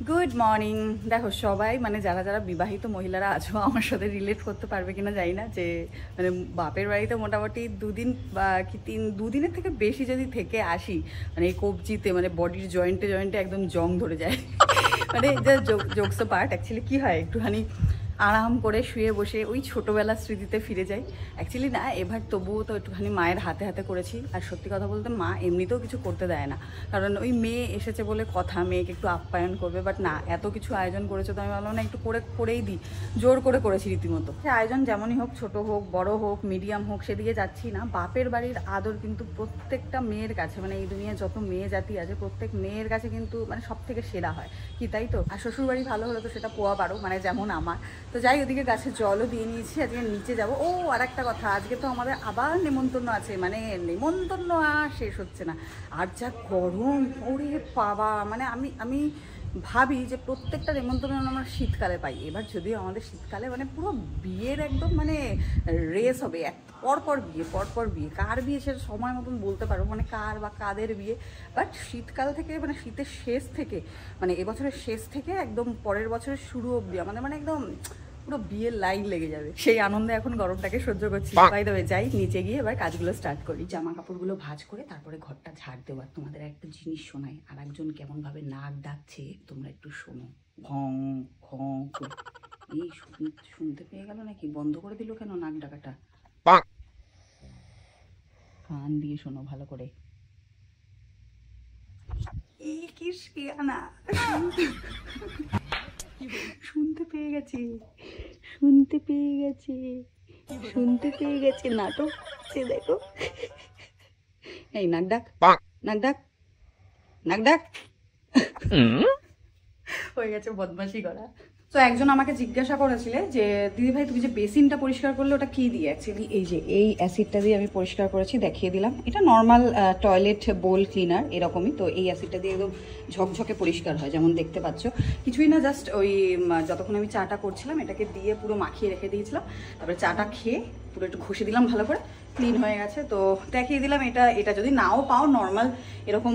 Good morning. দেখো সবাই মানে যারা যারা বিবাহিত মহিলারা আছো আমার সাথে রিলেট করতে পারবে কিনা জানি না, যে মানে বাপের বাড়িতে মোটামুটি দুদিন বা কি দুদিনের থেকে বেশি যদি থেকে আসি, মানে এই কবজিতে মানে বডির জয়েন্টে জয়েন্টে একদম জং ধরে যায়। মানে জোকস পার্ট অ্যাকচুয়ালি কী হয়, একটুখানি আরাম করে শুয়ে বসে ওই ছোটোবেলার স্মৃতিতে ফিরে যাই। অ্যাকচুয়ালি না, এবার তবুও তো একটুখানি মায়ের হাতে হাতে করেছি। আর সত্যি কথা বলতে মা এমনিতেও কিছু করতে দেয় না, কারণ ওই মেয়ে এসেছে বলে কথা, মেয়েকে একটু আপ্যায়ন করবে। বাট না, এত কিছু আয়োজন করেছো তো আমি ভাবলাম না একটু করেই দিই, জোর করে করেছি রীতিমতো। সে আয়োজন যেমনই হোক, ছোটো হোক বড় হোক মিডিয়াম হোক, সেদিকে যাচ্ছি না। বাপের বাড়ির আদর কিন্তু প্রত্যেকটা মেয়ের কাছে, মানে এই দুনিয়ায় যত মেয়ে জাতি আছে প্রত্যেক মেয়ের কাছে কিন্তু মানে সব থেকে সেরা হয় কি, তাই তো? আর শ্বশুরবাড়ি ভালো হলে তো সেটা পোয়া পারো, মানে যেমন আমার। তো যাই, ওদিকে গাছে জলও দিয়ে নিয়েছি, আজকে নিচে যাব। ও আর একটা কথা, আজকে তো আমাদের আবার নেমন্তন্ন আছে, মানে নেমন্তন্ন আর শেষ হচ্ছে না। আর যা গরম, ওরে বাবা, মানে আমি ভাবি যে প্রত্যেকটা নেমন্তন্ন আমরা শীতকালে পাই। এবার যদিও আমাদের শীতকালে মানে পুরো বিয়ের একদম মানে রেস হবে, পরপর বিয়ে, কার বিয়ে সেটা সময় মতন বলতে পারো, মানে কার বা কাদের বিয়ে। বাট শীতকাল থেকে মানে শীতের শেষ থেকে, মানে এবছরের শেষ থেকে একদম পরের বছরের শুরু অবধি আমাদের মানে একদম পুরো বিয়ের লাইন লেগে যাবে। সেই আনন্দে এখন গরমটাকে সহ্য করছি। বাই দ্য ওয়ে, যাই নিচে গিয়ে এবার কাজগুলো স্টার্ট করি। জামা কাপড়গুলো ভাঁজ করে তারপরে ঘরটা ঝাড় দেওয়ার। তোমাদের একটা জিনিস শোনাই, আর একজন কেমন ভাবে নাক ডাকছে, তোমরা একটু শোনো। ঘং ঘং। এই শুনতে পেয়ে গেল নাকি? বন্ধ করে দিল কেন নাক ডাকাটা? কান দিয়ে শোনো ভালো করে। এই কি শিয়ানা, শুনতে পেয়ে গেছি নাটক সে দেখো। এই নাক ডাক হয়ে গেছে বদমাশি করা। তো একজন আমাকে জিজ্ঞাসা করেছিলে যে দিদি ভাই তুমি যে বেসিনটা পরিষ্কার করলে ওটা কি দিয়ে? অ্যাকচুয়ালি এই যে এই অ্যাসিডটা দিয়ে আমি পরিষ্কার করেছি, দেখিয়ে দিলাম। এটা নর্মাল টয়লেট বোল ক্লিনার এরকমই। তো এই অ্যাসিডটা দিয়ে একদম ঝকঝকে পরিষ্কার হয়, যেমন দেখতে পাচ্ছ। কিছুই না, জাস্ট ওই যতক্ষণ আমি চাটা করছিলাম এটাকে দিয়ে পুরো মাখিয়ে রেখে দিয়েছিলাম। তারপরে চাটা খেয়ে পুরো একটু ঘষে দিলাম ভালো করে, ক্লিন হয়ে গেছে। তো দেখিয়ে দিলাম। এটা যদি নাও পাও নর্মাল এরকম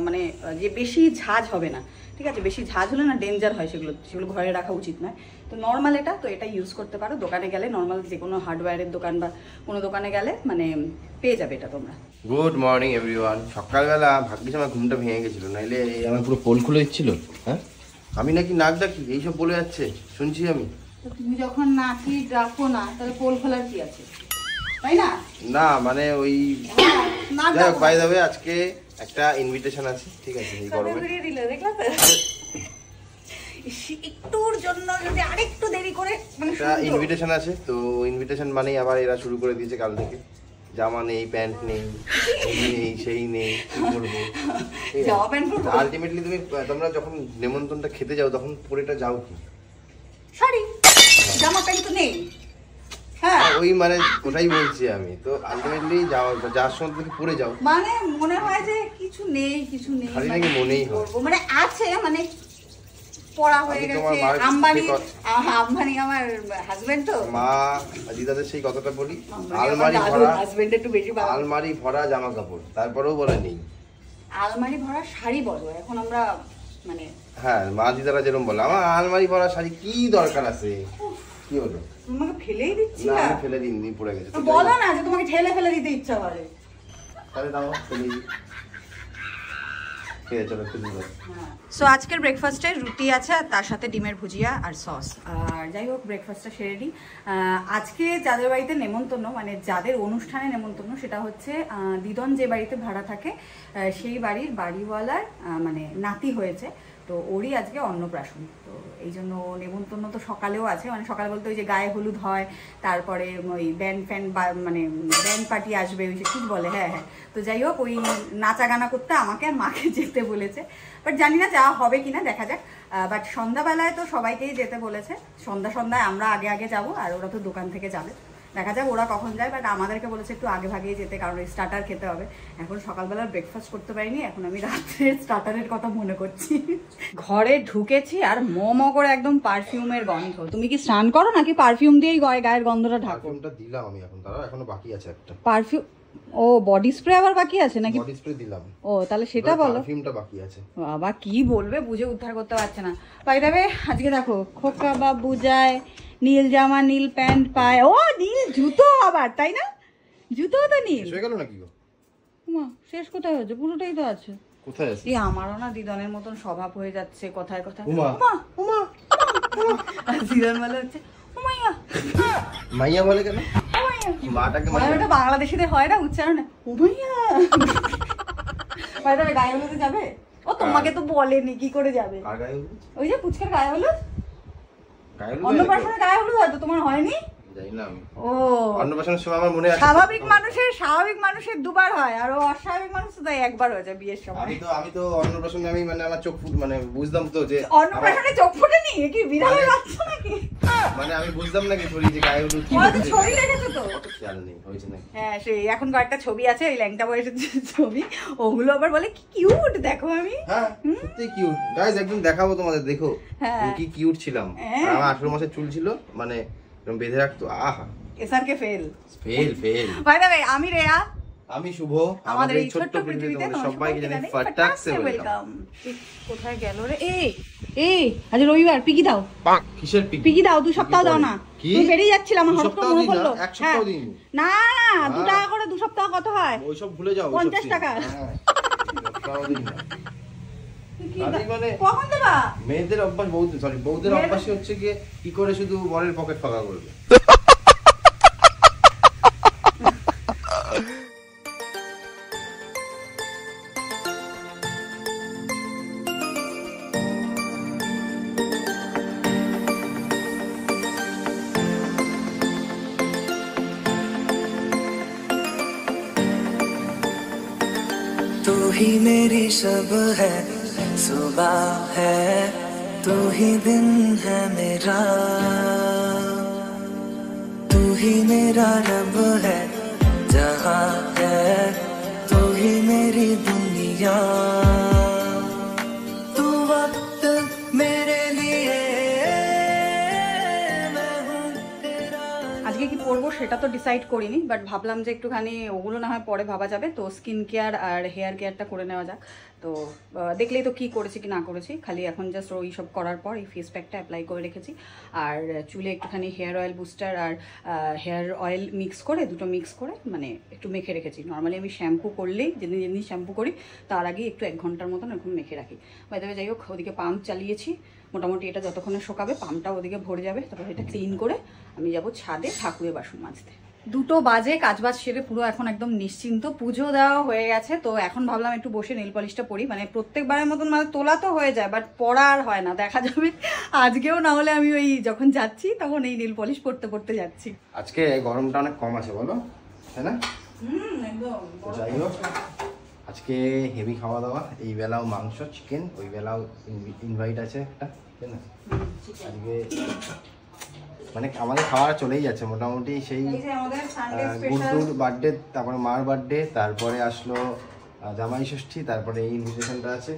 মানে যে বেশি ঝাঁঝ হবে না, ঠিক আছে? বেশি ঝাঁঝ হলে না ডেঞ্জার হয়, সেগুলো ঘরে রাখা উচিত নয়। তো নর্মাল তো এটা ইউজ করতে পারো। দোকানে গেলে নর্মাল যে কোনো হার্ডওয়্যারের দোকান বা কোনো দোকানে গেলে মানে পেয়ে যাবে এটা তোমরা। Good morning everyone. সকালবেলা ভাগ্যিস আমার ঘুমটা ভেঙে গেছিল, নাইলে আমার পুরো পোল খুলে দিচ্ছিল। হ্যাঁ, আমি নাকি নাক ডাকি এইসব বলে যাচ্ছে, শুনছি আমি। তুমি যখন নাকি ডাকো না, তাহলে পোল খোলার কি আছে, তাই না? না মানে ওই বাই দ্য ওয়ে আজকে একটা ইনভিটেশন আছে, ঠিক আছে? এই গরমে একটুর জন্য যদি আরেকটু দেরি করে মানে একটা ইনভিটেশন আছে। তো ইনভিটেশন মানেই আবার এরা শুরু করে দিয়েছে কাল থেকে, জামা নেই, প্যান্ট নেই, সেই নেই, কি করবো? আলটিমেটলি তোমরা যখন নেমন্তন্নটা খেতে যাও তখন পরেটা যাও কি? শাড়ি, জামা প্যান্ট তো নেই। ওই মানে ওটাই বলছি আমি। তো আলটিমেটলি যাওয়ার সময় থেকে পরে যাও, মানে মনে হয় যে কিছু নেই খালি নাকি মনেই হয়, মানে আছে, মানে পড়া হয়ে গেছে। আম্বানি আমার হাজবেন্ড, তো মা দিদাদের সেই কথাটা বলি, আলমারি ভরা জামা কাপড়, তারপরেও বলে নেই। আলমারি ভরা শাড়ি বলো এখন আমরা, মানে হ্যাঁ মা দিদারা যেরকম বলে, আমার আলমারি ভরা শাড়ি কি দরকার আছে? কি হলো? তোমাকে ফেলেই দিচ্ছি না? আমি ফেলে দিইনি, পড়ে গেছে। তো বলো না যে তোমাকে ফেলে দিতে ইচ্ছা করে, তাহলে দাও ফেলে দিই। সো আজকের ব্রেকফাস্টে রুটি আছে আর তার সাথে ডিমের ভুজিয়া আর সস। আর যাই হোক, ব্রেকফাস্টটা সেরে নিই। আজকে যাদের বাড়িতে নেমন্তন্ন, মানে যাদের অনুষ্ঠানে নেমন্তন্ন, সেটা হচ্ছে দিদন যে বাড়িতে ভাড়া থাকে সেই বাড়ির বাড়িওয়ালার মানে নাতি হয়েছে। তো ওরই আজকে অন্নপ্রাশন। তো এই জন্য নেমন্তন্ন তো সকালেও আছে, মানে সকাল বলতে ওই যে গায়ে হলুদ হয়, তারপরে ওই ব্যান্ড মানে ব্যান্ড পার্টি আসবে, ওই যে ঠিক বলে, হ্যাঁ। তো যাই হোক, ওই নাচা গানা করতে আমাকে আর মাকে যেতে বলেছে। বাট জানি না যাওয়া হবে কিনা, দেখা যাক। বাট সন্ধ্যাবেলায় তো সবাইকেই যেতে বলেছে। সন্ধ্যায় আমরা আগে যাবো, আর ওরা তো দোকান থেকে যাবে। দেখা যাক ওরা কখন যায়। বাট আমাদেরকে বলেছে একটু আগে ভাগেই যেতে, কারণ স্টার্টার খেতে হবে। এখন সকালবেলার ব্রেকফাস্ট করতে পারিনি, এখন আমি রাত্রের স্টার্টারের কথা মনে করছি। ঘরে ঢুকেছি আর মোমো করে একদম পারফিউমের গন্ধ। তুমি কি স্নান করো নাকি পারফিউম দিয়েই গায়ের গন্ধটা ঢাকো? পারফিউমটা দিলাম আমি, এখন দাঁড়াও, এখনো বাকি আছে একটা পারফিউম। ও বডি স্প্রে আবার বাকি আছে নাকি? বডি স্প্রে দিলাম। ও তাহলে সেটা বলো। পারফিউমটা বাকি আছে। বাবা কি বলবে বুঝে উদ্ধার করতে পারছে না। বাই দ্য ওয়ে আজকে দেখো খোকা বাবু যায় নীল জামা নীল প্যান্ট পায়, ও নীল জুতো আবার, তাই না? জুতো তো নীল হয়ে গেল নাকি গো? মা শেষ কোথায় হচ্ছে? পুরোটাই তো আছে। কোথায় আছে? এই আমারও না দিদনের মতন স্বভাব হয়ে যাচ্ছে কথায় কথায়। উমা উমা আর দিদন বলে হচ্ছে উমাইয়া। মাইয়া বলে কেন? মাটাকে মাইয়াটা বাংলাদেশিদের হয় না উচ্চারণ, উমাইয়া। ভাই তবে গায়ে হলুদে যাবে? ও তোমাকে তো বলেনি, কি করে যাবে? আর গায়ে হলুদ? ওই যে পুচকার গায়ে হলুদ। গায়ে হলুদ অন্নপ্রাশনের গায়ে হলুদ হয়তো তোমার হয়নি? জানি না আমি। ও অন্নপ্রাশনের সময় আমার মনে আছে। স্বাভাবিক মানুষের দুবার হয়, আর অস্বাভাবিক মানুষ তো তাই একবার হয়ে যায় বিয়ের সময়। আমি তো অন্নপ্রাশনে আমি মানে আমার চোখ মানে বুঝলাম তো যে অন্নপ্রাশনে চোখ ফোটেনি, কি বিড়ালের বাচ্চা নাকি? মানে আমি বুঝলাম না কি ছড়ি যে গায়ে হলুদ কি হচ্ছে। ছবি দেখেছো তো? খেয়াল নেই হয়েছে নাকি। হ্যাঁ সেই এখন কয়েকটা ছবি আছে ওই ল্যাংটা বয়সের ছবি, ওগুলো আবার বলে কি কিউট দেখো। আমি হ্যাঁ সত্যি কিউট গাইস, একদম দেখাবো তোমাদের, দেখো কি কিউট ছিলাম। আর আমার 18 মাসের চুল ছিল, মানে এরকম বেঁধে রাখতো। আহা এসআরকে ফেল। ভাই দাদা আমি রেয়া, আমি শুভ, আমাদের এই ছোট্ট পৃথিবীতে তোমাদের সবাইকে জানাই ফাটাকসে ওয়েলকাম। কোথায় গেল রে? এই আজ রবিবার পিকি দাও। কিসের পিকি দাও? 2 সপ্তাহ দাও না। তুমি বেরিয়ে যাচ্ছিলাম হঠাৎ করে মনে পড়লো। এক সপ্তাহ দিন না 2 টাকা করে 2 সপ্তাহ কত হয়? ওই সব ভুলে যাও। 50 টাকা। কখন দেবা? মেয়েদের অভ্যাস বউদের অভ্যাসই হচ্ছে কি করে শুধু বরের পকেট ফাঁকা করবে। तू ही मेरी सब है, सुबह है तू ही दिन है मेरा, तू ही मेरा रब है, जहाँ है तू ही मेरी दुनिया, तू वक्त मेरे लिए मैं हूँ तेरा। আজকে কি পরবো সেটা তো ডিসাইড করিনি, বাট ভাবলাম যে একটুখানি ওগুলো না হয় পরে ভাবা যাবে। তো স্কিন কেয়ার আর হেয়ার কেয়ারটা করে নেওয়া যাক। তো দেখলেই তো কি করেছি কি না করেছি, খালি এখন জাস্ট ওই সব করার পর এই ফেস প্যাকটা অ্যাপ্লাই করে রেখেছি। আর চুলে একটুখানি হেয়ার অয়েল বুস্টার আর হেয়ার অয়েল মিক্স করে দুটো মিক্স করে মানে একটু মেখে রেখেছি। নর্মালি আমি শ্যাম্পু করলেই যেদিন শ্যাম্পু করি তার আগে একটু 1 ঘন্টার মতন এরকম মেখে রাখি। বাইরে যাই হোক, ওদিকে পাম্প চালিয়েছি মোটামুটি, এটা যতক্ষণে শোকাবে পাম্পটাও ওদিকে ভরে যাবে। তারপর এটা ক্লিন করে আমি যাব ছাদে ঠাকুরের বাসন মাজতে। 2 বাজে, কাজবাজ সেরে পুরো এখন একদম নিশ্চিন্ত, পুজো দেওয়া হয়ে গেছে। তো এখন ভাবলাম একটু বসে নেল পলিশটা পরি, মানে প্রত্যেকবারের মতন মানে তোলা তো হয়ে যায় বাট পরা আর হয় না, দেখা যাবে আজকেও না হলে আমি ওই যখন যাচ্ছি তখন এই নেল পলিশ পরতে যাচ্ছি। আজকে গরমটা অনেক কম আছে বলো, তাই না? একদম। যাই হোক আজকে হেভি খাওয়া দাওয়া, এই বেলাও মাংস চিকেন, ওই বেলাও ইনভাইট আছে একটা, তাই না? আজকে মানে আমাদের খাওয়া চলেই যাচ্ছে মোটামুটি। সেই গুড্ডুর বার্থডে, তারপরে মার বার্থডে, তারপরে আসলো জামাই ষষ্ঠী, তারপরে এই ইনভিটেশনটা আছে।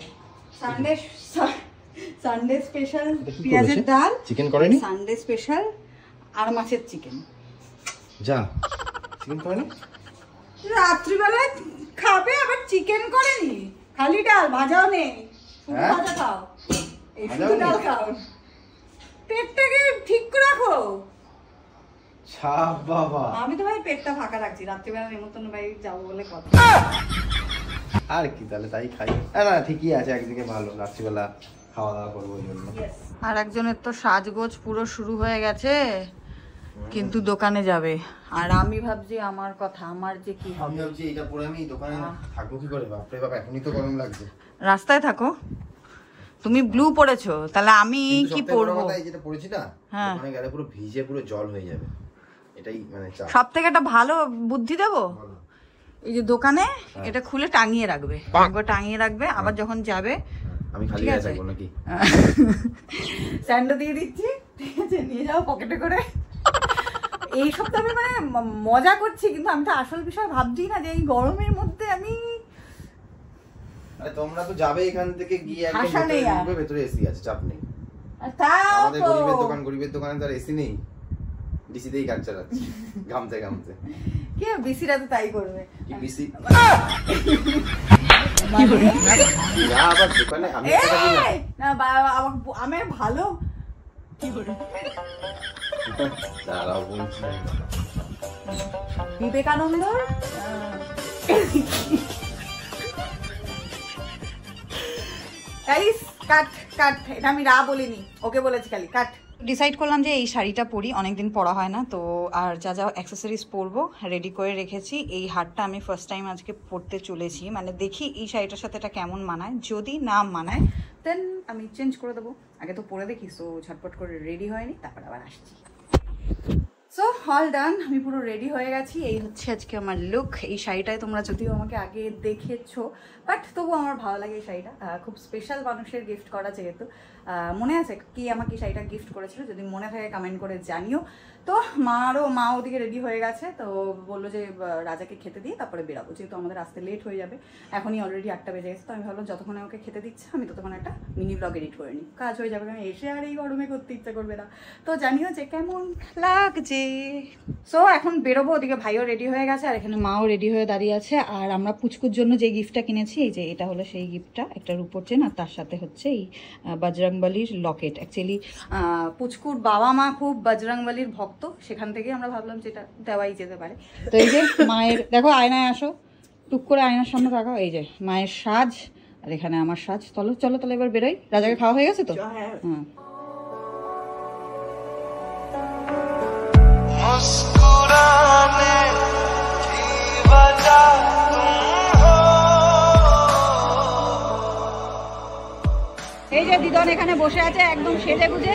সানডে স্পেশাল পেঁয়াজের ডাল, চিকেন করেনি? সানডে স্পেশাল আর মাছের চিকেন। যা চিকেন করেনি? রাত্রিবেলায় খাবে আবার চিকেন করেনি? খালি ডাল, ভাজাও নেই, শুধু ভাজা খাও। এই শুধু ডাল খাও, পেটটাকে ঠিক করে রাখো। বাবা আমি তো ভাই পেটটা ফাঁকা রাখছি, রাত্রিবেলা নেমন্তন্ন ভাই যাবো বলে কথা। আর কি তাহলে তাই খাই। না ঠিকই আছে, একদিকে ভালো, রাত্রিবেলা খাওয়া দাওয়া করবো ওই জন্য। আর একজনের তো সাজগোজ পুরো শুরু হয়ে গেছে, কিন্তু দোকানে যাবে। আর আমি ভাবছি আমার কথা, আমার যে কি হবে। আমি ভাবছি এটা পরে আমি দোকানে থাকবো কি করে, বাপরে বাপ এখনই তো গরম লাগছে। রাস্তায় থাকো, তুমি ব্লু পরেছো, তাহলে আমি কি পরবো? এই যেটা পরেছি না, ওখানে গেলে পুরো ভিজে পুরো জল হয়ে যাবে, এটাই মানে চাপ। সবথেকে একটা ভালো বুদ্ধি দেবো, এই যে দোকানে এটা খুলে টাঙিয়ে রাখবে, একবার টাঙিয়ে রাখবে, আবার যখন যাবে আমি খালি গায়ে থাকবো নাকি? স্যান্ডো দিয়ে দিচ্ছি, ঠিক আছে, নিয়ে যাও পকেটে করে। এই সব তো আমি মানে মজা করছি, কিন্তু আমি তো আসল বিষয় ভাবছি না যে এই গরমের মধ্যে আমি। আরে তোমরা তো যাবে এখান থেকে গিয়ে একদম ভেতরে এসি আছে, চাপ নেই। আমাদের গরিবের দোকানে তো আর এসি নেই, ডিসিতেই কাজ চালাচ্ছি ঘামতে ঘামতে। কে বিসিরা তো তাই করবে। কি বিসি না আমি ভালো কি করে দাঁড়াও বলছি বিবেকানন্দ কাট কাট, এটা আমি রা বলিনি, ওকে বলেছি খালি কাট। ডিসাইড করলাম যে এই শাড়িটা পরি, অনেকদিন পরা হয় না তো, আর যা যা অ্যাক্সেসরিজ পরবো রেডি করে রেখেছি। এই হারটা আমি ফার্স্ট টাইম আজকে পরতে চলেছি, মানে দেখি এই শাড়িটার সাথে এটা কেমন মানায়, যদি না মানায় দেন আমি চেঞ্জ করে দেবো। আগে তো পরে দেখি, সো ঝটপট করে রেডি হয়নি, তারপর আবার আসছি। সো অল ডান, আমি পুরো রেডি হয়ে গেছি। এই হচ্ছে আজকে আমার লুক। এই শাড়িটায় তোমরা যদিও আমাকে আগে দেখেছো, বাট তবু আমার ভালো লাগে এই শাড়িটা। খুব স্পেশাল মানুষের গিফট করা, যেহেতু মনে আছে কি আমাকে এই শাড়িটা গিফট করেছিল, যদি মনে থাকে কমেন্ট করে জানিও। তো মা ওদিকে রেডি হয়ে গেছে, তো বললো যে রাজাকে খেতে দিয়ে তারপরে বেরাবো, যেহেতু আমাদের আসতে লেট হয়ে যাবে। এখনই অলরেডি 8টা বেজে গেছে, তো আমি ভাবলাম যতক্ষণে ওকে খেতে দিচ্ছে আমি ততক্ষণ একটা মিনি ব্লগ এডিট করে নিই, কাজ হয়ে যাবে। কারণ এসে আর এই গরমে করতে ইচ্ছা করবে না। তো জানিও যে কেমন লাগছে। সো এখন বেরোবো, ওদিকে ভাইও রেডি হয়ে গেছে আর এখানে মাও রেডি হয়ে দাঁড়িয়ে আছে। আর আমরা পুচকুর জন্য যে গিফটটা কিনেছি, এই যে এটা হলো সেই গিফটটা, একটা রূপোর চেন, আর তার সাথে হচ্ছে এই বজরংবলির লকেট। অ্যাকচুয়ালি পুচকুর বাবা মা খুব বজরংবলির ভক্ত, সেখান থেকে আমরা ভাবলাম যেটা দেওয়াই যেতে পারে। তো এই যে মায়ের, দেখো আয়নায় আসো, টুক করে আয়নার সামনে তাকাও, এই যে মায়ের সাজ আর এখানে আমার সাজ। চলো চলো তাহলে এবার বেরোই। রাজাকে খাওয়া হয়ে গেছে তো? হ্যাঁ। এই যে দিদন এখানে বসে আছে একদম সেজে গুজে,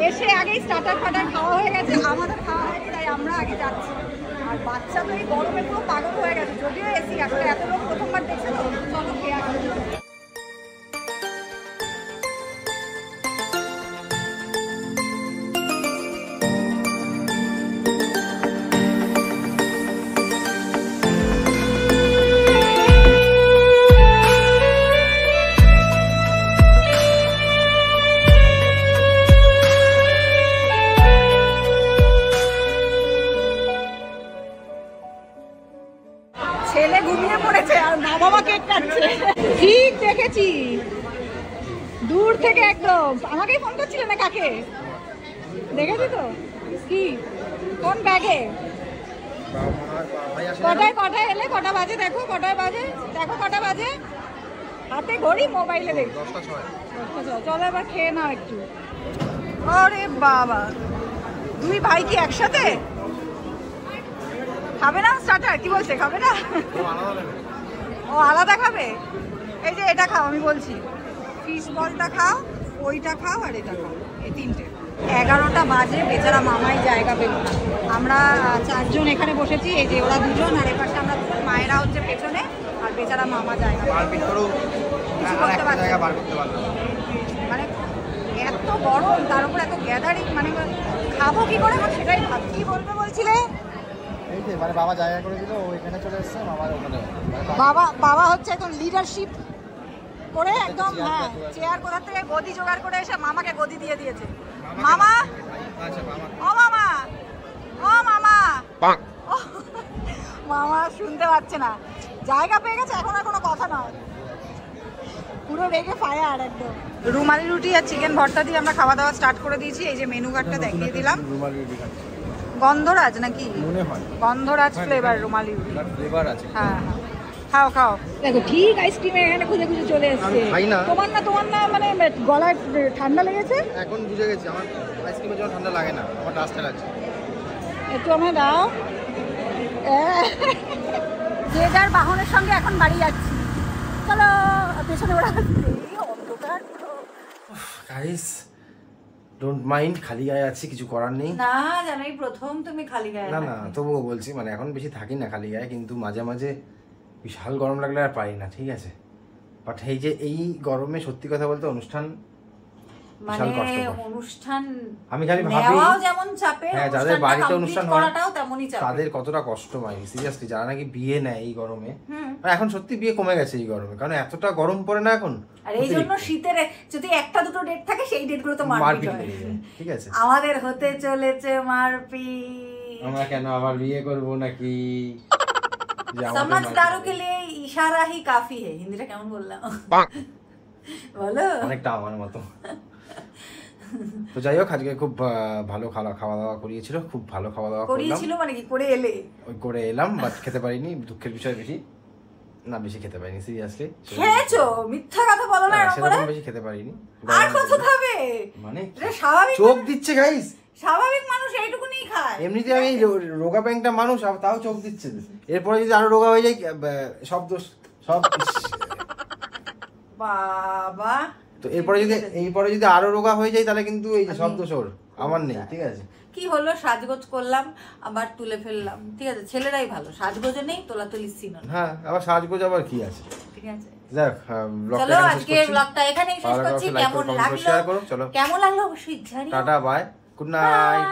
এসে আগেই স্টার্টার ফাটার খাওয়া হয়ে গেছে, আমাদের খাওয়া হয়নি তাই আমরা আগে যাচ্ছি। আর বাচ্চা তো এই গরমে পুরো পাগল হয়ে গেছে, যদিও এসি আসলে এত লোক প্রথমবার দেখছে তো, চলো খেয়ে আসবে। ছেলে ঘুমিয়ে পড়েছে আর মা বাবা কেক কাটছে। ঠিক দেখেছি, দূর থেকে একদম। আমাকেই ফোন করছিল না কাকে? দেখেছি তো। কি কোন ব্যাগে? কটায় এলে? কটা বাজে দেখো, কটায় বাজে দেখো, কটা বাজে? হাতে ঘড়ি, মোবাইলে দেখি 10টা 6। চলো এবার খেয়ে নাও একটু। আরে বাবা, দুই ভাই কি একসাথে খাবে না? স্টার্টার কি বলছে, খাবে না? ও আলাদা খাবে। এই যে এটা খাও, আমি বলছি ফিশ বলটা খাও, ওইটা খাও আর এটা খাও, এই তিনটে। 11টা বাজে, বেচারা মামাই জায়গা পেল না। আমরা 4জন এখানে বসেছি, এই যে ওরা 2জন আর এপাশে আমরা 2জন, মায়েরা হচ্ছে পেছনে আর বেচারা মামা জায়গা করতে পারছে। মানে এত গরম, তার উপর এত গ্যাদারিং, মানে খাবো কি করে আমার সেটাই ভাব। কি বলবে বলছিলে? মানে বাবা জায়গা করে দিল, ওইখানে চলে এসছে, মামার ওখানে। বাবা হচ্ছে একদম লিডারশিপ করে একদম, হ্যাঁ, চেয়ার কোথা থেকে গদি জোগাড় করে এসে মামাকে গদি দিয়ে দিয়েছে। মামা, ও মামা, ও মামা, মামা শুনতে পাচ্ছে না, জায়গা পেয়ে গেছে, এখন আর কোনো কথা নয়, পুরো রেগে ফায়ার একদম। রুমালি রুটি আর চিকেন ভর্তা দিয়ে আমরা খাওয়া দাওয়া স্টার্ট করে দিয়েছি। এই যে মেনু কার্ডটা দেখিয়ে দিলাম। গন্ধরাজ নাকি? মনে হয় গন্ধরাজ ফ্লেভার রুমালি রুটি ফ্লেভার আছে। হ্যাঁ হ্যাঁ, খাও খাও। দেখো ঠিক আইসক্রিমের এখানে খুঁজে খুঁজে চলে এসেছে। তোমার না মানে গলায় ঠান্ডা লেগেছে? এখন বুঝে গেছি, আমার আইসক্রিমের জন্য ঠান্ডা লাগে না, আমার ডাস্টে লাগছে। একটু আমায় দাও। যে যার বাহনের সঙ্গে এখন বাড়ি যাচ্ছি, চলো। পেছনে ওরা অন্ধকার পুরো। গাইস ডোন্ট মাইন্ড, খালি গায়ে আছি, কিছু করার নেই। না জানোই প্রথম তুমি খালি গায়ে। না তবুও বলছি, মানে এখন বেশি থাকি না খালি গায়ে, কিন্তু মাঝে মাঝে বিশাল গরম লাগলে আর পারি না, ঠিক আছে। বাট এই যে এই গরমে সত্যি কথা বলতে অনুষ্ঠান মানে অনুষ্ঠান আমি খালি ভাবি যেমন চাপে, হ্যাঁ, যাদের বাড়িতে অনুষ্ঠান হয় তেমনই চাপে, তাদের কতটা কষ্ট হয় সিরিয়াসলি, যারা নাকি বিয়ে নেয় এই গরমে। এখন সত্যি বিয়ে কমে গেছে এই গরমে, কারণ এতটা গরম পড়ে না এখন। আর এই জন্য শীতের যদি একটা দুটো ডেট থাকে, সেই ডেটগুলো তো মারপিট হয়। ঠিক আছে, আমাদের হতে চলেছে মারপিট। আমরা কেন আবার বিয়ে করব নাকি? समझदारों के लिए इशारा ही काफी है। হিন্দিটা কেমন বললাম বলো? অনেকটা আমার মতো। তো যাই হোক, আজকে খুব ভালো খাওয়া দাওয়া করিয়েছিল, খুব ভালো খাওয়া দাওয়া করিয়েছিল মানে কি করে এলে? ওই করে এলাম, বাট খেতে পারিনি, দুঃখের বিষয়। বেশি খেতে পারিনি, সিরিয়াসলি। খেয়েছো? মিথ্যা কথা বলো না এরকম করে। সেরকম বেশি খেতে পারিনি। আর কত খাবে? মানে এটা স্বাভাবিক, চোখ দিচ্ছে গাইস। স্বাভাবিক মানুষ এইটুকুনি খায়। এমনিতে আমি রোগা প্যাংটা মানুষ, তাও চোখ দিচ্ছে। এরপরে যদি আরো রোগা হয়ে যায়, সব দোষ সব। বাবা, তো এরপরে যদি আরো রোগা হয়ে যায়, তাহলে কিন্তু এই যে সব দোষ ওর, আমার নেই। ঠিক আছে, কি হলো, সাজগোজ করলাম আবার তুলে ফেললাম। ঠিক আছে, ছেলেরাই ভালো, সাজগোজে নেই, তোলাতুলি সিন। হ্যাঁ, আবার সাজগোজ আবার কি আছে? ঠিক আছে, দেখ, চলো আজকে ব্লগটা এখানেই শেষ করছি। কেমন লাগলো অবশ্যই জানিও। Tata, bye, good night.